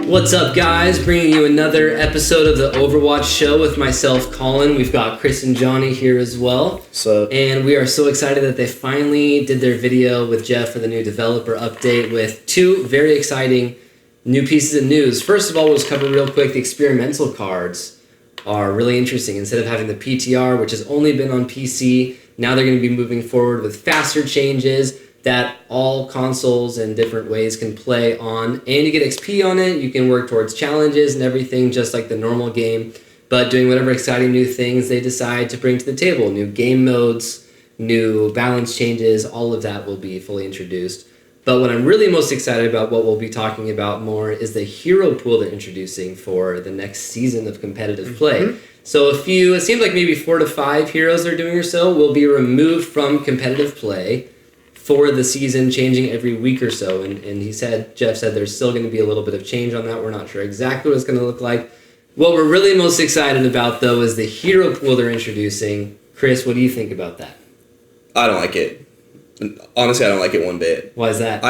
What's up, guys? Bringing you another episode of the Overwatch Show with myself, Colin. We've got Chris and Johnny here as well. So, and we are so excited that they finally did their video with Jeff for the new developer update with two very exciting new pieces of news. First of all, we'll just cover real quick. The experimental cards are really interesting. Instead of having the PTR, which has only been on PC, now they're going to be moving forward with faster changes that all consoles and different ways can play on. And you get XP on it. You can work towards challenges and everything just like the normal game, but doing whatever exciting new things they decide to bring to the table. New game modes, new balance changes, all of that will be fully introduced. But what I'm really most excited about, what we'll be talking about more, is the hero pool they're introducing for the next season of competitive play. Mm-hmm. So it seems like maybe 4 to 5 heroes they're doing or so will be removed from competitive play for the season, changing every week or so. And Jeff said there's still going to be a little bit of change on that. We're not sure exactly what it's going to look like. What we're really most excited about, though, is the hero pool they're introducing. Chris, what do you think about that? I don't like it. Honestly, I don't like it one bit. Why is that?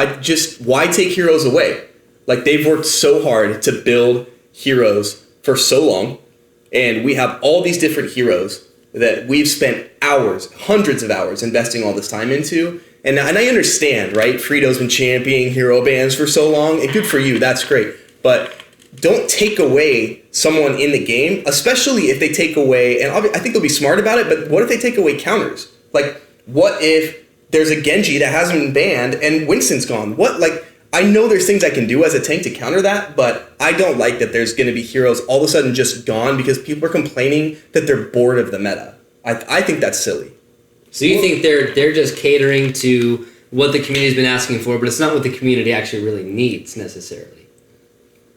Why take heroes away? Like, they've worked so hard to build heroes for so long, and we have all these different heroes that we've spent hours, hundreds of hours, investing all this time into. And I understand, right? Frito's been championing hero bans for so long, and good for you, that's great. But don't take away someone in the game, especially if they take away, and I think they'll be smart about it, but what if they take away counters? Like, what if there's a Genji that hasn't been banned and Winston's gone? I know there's things I can do as a tank to counter that, but I don't like that there's going to be heroes all of a sudden just gone because people are complaining that they're bored of the meta. I think that's silly. So you think they're just catering to what the community's been asking for, but it's not what the community actually really needs necessarily?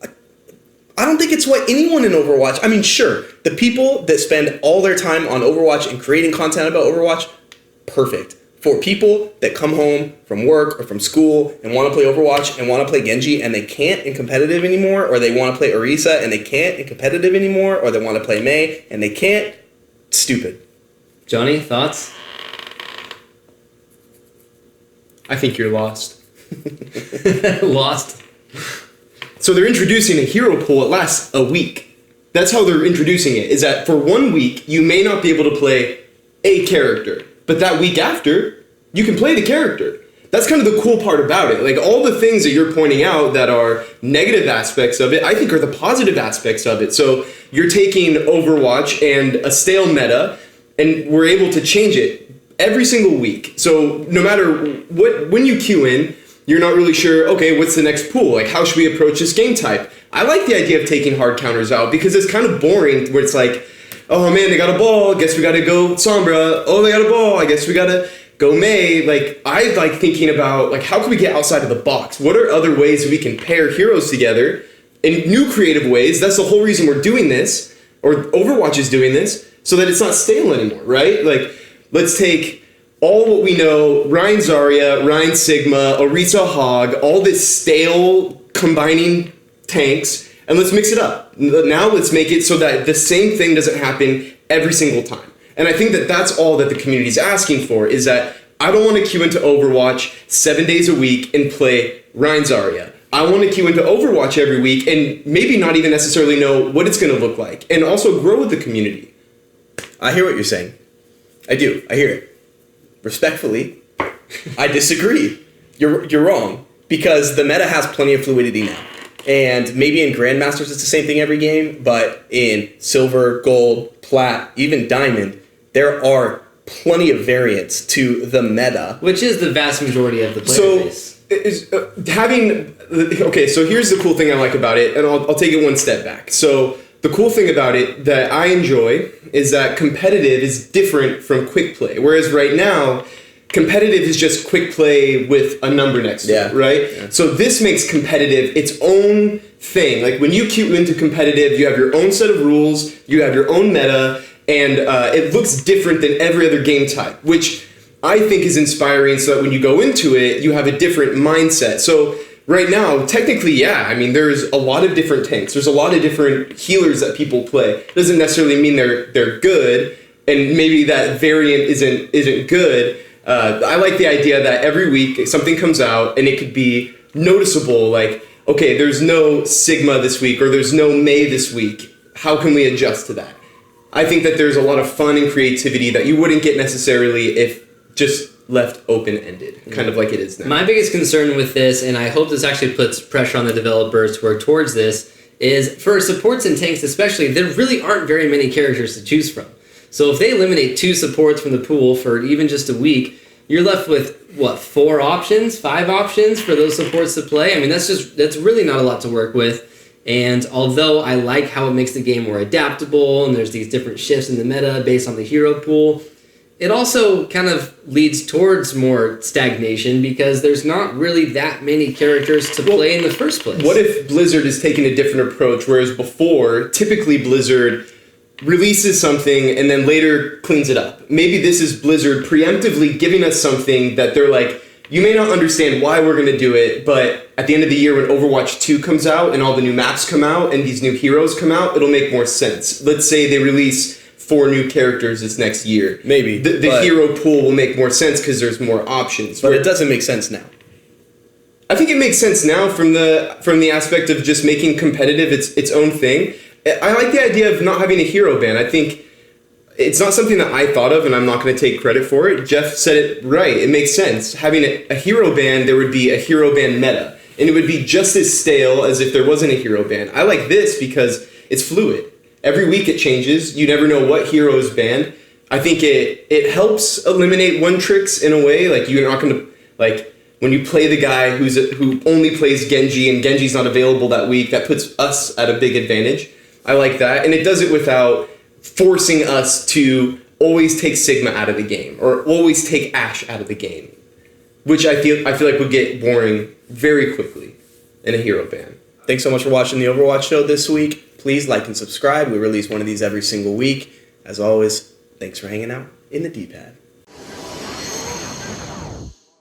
I don't think it's what anyone in Overwatch... I mean, sure, the people that spend all their time on Overwatch and creating content about Overwatch, perfect. For people that come home from work or from school and want to play Overwatch and want to play Genji and they can't in competitive anymore, or they want to play Orisa and they can't in competitive anymore, or they want to play Mei and they can't, stupid. Johnny, thoughts? I think you're lost. Lost? So they're introducing a hero pool. It lasts a week. That's how they're introducing it, is that for 1 week, you may not be able to play a character, but that week after, you can play the character. That's kind of the cool part about it. Like, all the things that you're pointing out that are negative aspects of it, I think are the positive aspects of it. So you're taking Overwatch and a stale meta, and we're able to change it every single week. So no matter when you queue in, you're not really sure, okay, what's the next pool? Like, how should we approach this game type? I like the idea of taking hard counters out because it's kind of boring where it's like, oh man, they got a ball, guess we gotta go Sombra. Oh, they got a ball, I guess we gotta go Mei. Like, I like thinking about, like, how can we get outside of the box? What are other ways that we can pair heroes together in new creative ways? That's the whole reason we're doing this, or Overwatch is doing this, so that it's not stale anymore, right? Like, let's take all what we know, Rein Zarya, Rein Sigma, Orisa Hog, all this stale combining tanks, and let's mix it up. Now let's make it so that the same thing doesn't happen every single time. And I think that that's all that the community's asking for, is that I don't want to queue into Overwatch 7 days a week and play Rein Zarya. I want to queue into Overwatch every week and maybe not even necessarily know what it's going to look like, and also grow with the community. I hear what you're saying. I do. I hear it. Respectfully, I disagree. You're wrong, because the meta has plenty of fluidity now. And maybe in Grandmasters it's the same thing every game, but in Silver, Gold, Plat, even Diamond, there are plenty of variants to the meta. Which is the vast majority of the player base. So here's the cool thing I like about it, and I'll take it one step back. So the cool thing about it that I enjoy is that competitive is different from quick play. Whereas right now, competitive is just quick play with a number next to it, right? Yeah. So this makes competitive its own thing. Like, when you queue into competitive, you have your own set of rules, you have your own meta, and it looks different than every other game type, which I think is inspiring, so that when you go into it, you have a different mindset. So right now, technically, there's a lot of different tanks. There's a lot of different healers that people play. It doesn't necessarily mean they're good, and maybe that variant isn't good. I like the idea that every week something comes out and it could be noticeable, like, okay, there's no Sigma this week or there's no May this week. How can we adjust to that? I think that there's a lot of fun and creativity that you wouldn't get necessarily if just left open-ended, kind of like it is now. My biggest concern with this, and I hope this actually puts pressure on the developers to work towards this, is for supports and tanks especially, there really aren't very many characters to choose from. So if they eliminate 2 supports from the pool for even just a week, you're left with, 4 options, 5 options for those supports to play? I mean, that's really not a lot to work with. And although I like how it makes the game more adaptable and there's these different shifts in the meta based on the hero pool, it also kind of leads towards more stagnation because there's not really that many characters to play in the first place. What if Blizzard is taking a different approach, whereas before, typically Blizzard releases something and then later cleans it up? Maybe this is Blizzard preemptively giving us something that they're like, you may not understand why we're going to do it, but at the end of the year when Overwatch 2 comes out and all the new maps come out and these new heroes come out, it'll make more sense. Let's say they release 4 new characters this next year. Maybe. The hero pool will make more sense because there's more options. But it doesn't make sense now. I think it makes sense now from the aspect of just making competitive its own thing. I like the idea of not having a hero ban. I think it's not something that I thought of, and I'm not going to take credit for it. Jeff said it right. It makes sense. Having a hero ban, there would be a hero ban meta, and it would be just as stale as if there wasn't a hero ban. I like this because it's fluid. Every week it changes. You never know what hero is banned. I think it helps eliminate one tricks in a way. Like you're not going to, like when you play the guy who only plays Genji and Genji's not available that week, that puts us at a big advantage. I like that. And it does it without forcing us to always take Sigma out of the game or always take Ashe out of the game, which I feel like would get boring very quickly in a hero ban. Thanks so much for watching the Overwatch Show this week. Please like and subscribe. We release one of these every single week. As always, thanks for hanging out in the D-pad.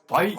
Bye.